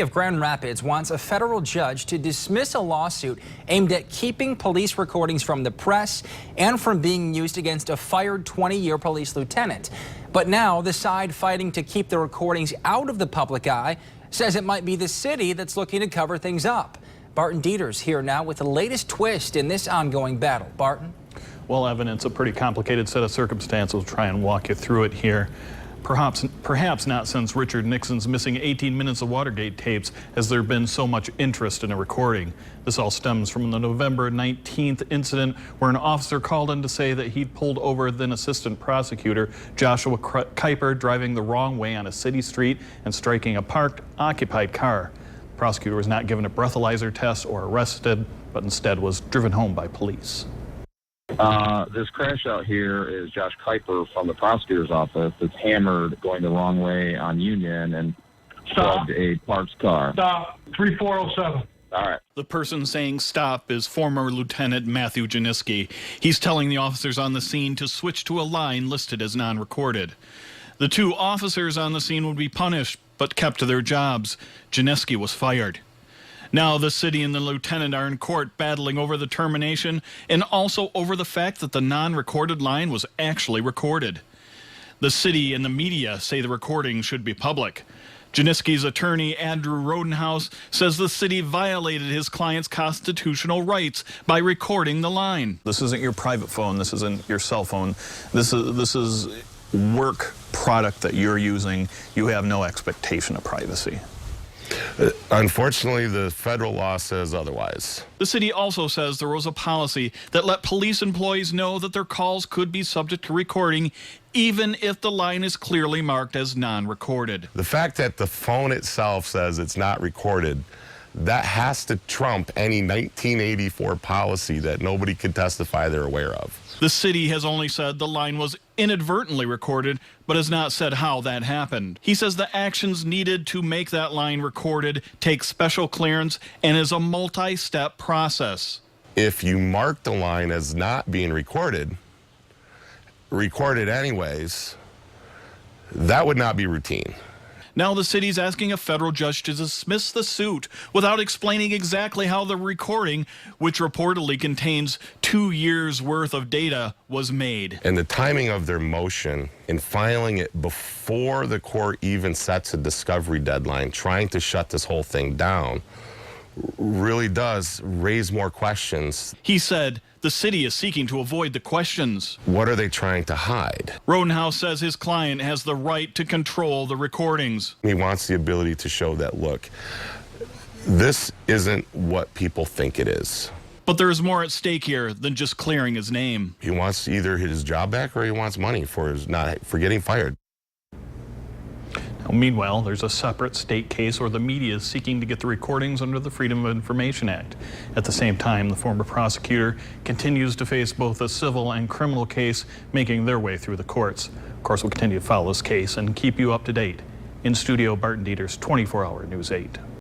Of Grand Rapids wants a federal judge to dismiss a lawsuit aimed at keeping police recordings from the press and from being used against a fired 20-year police lieutenant. But now the side fighting to keep the recordings out of the public eye says it might be the city that's looking to cover things up. Barton Dieter's here now with the latest twist in this ongoing battle. Barton? Well, Evan, it's a pretty complicated set of circumstances. We'll try and walk you through it here. Perhaps not since Richard Nixon's missing 18 minutes of Watergate tapes has there been so much interest in a recording. This all stems from the November 19th incident where an officer called in to say that he'd pulled over then assistant prosecutor Joshua Kuiper driving the wrong way on a city street and striking a parked, occupied car. The prosecutor was not given a breathalyzer test or arrested, but instead was driven home by police. This crash out here is Josh Kuiper from the prosecutor's office that's hammered going the wrong way on Union and plugged a parked car. Stop. 3407. All right. The person saying stop is former Lieutenant Matthew Janiski. He's telling the officers on the scene to switch to a line listed as non-recorded. The two officers on the scene would be punished but kept to their jobs. Janiski was fired. Now the city and the lieutenant are in court battling over the termination and also over the fact that the non-recorded line was actually recorded. The city and the media say the recording should be public. Janiski's attorney, Andrew Rodenhouse, says the city violated his client's constitutional rights by recording the line. This isn't your private phone. This isn't your cell phone. This is work product that you're using. You have no expectation of privacy. Unfortunately, the federal law says otherwise. The city also says there was a policy that let police employees know that their calls could be subject to recording, even if the line is clearly marked as non-recorded. The fact that the phone itself says it's not recorded, that has to trump any 1984 policy that nobody could testify they're aware of. The city has only said the line was inadvertently recorded, but has not said how that happened. He says the actions needed to make that line recorded take special clearance and is a multi-step process. If you mark the line as not being recorded anyways, that would not be routine. Now the city's asking a federal judge to dismiss the suit without explaining exactly how the recording, which reportedly contains 2 years worth of data, was made. And the timing of their motion in filing it before the court even sets a discovery deadline, trying to shut this whole thing down, really does raise more questions. He said the city is seeking to avoid the questions. What are they trying to hide? Rodenhouse says his client has the right to control the recordings. He wants the ability to show that, look, this isn't what people think it is. But there is more at stake here than just clearing his name. He wants either his job back or he wants money for getting fired. Now, meanwhile, there's a separate state case where the media is seeking to get the recordings under the Freedom of Information Act. At the same time, the former prosecutor continues to face both a civil and criminal case making their way through the courts. Of course, we'll continue to follow this case and keep you up to date. In studio, Barton Dieter's 24-hour News 8.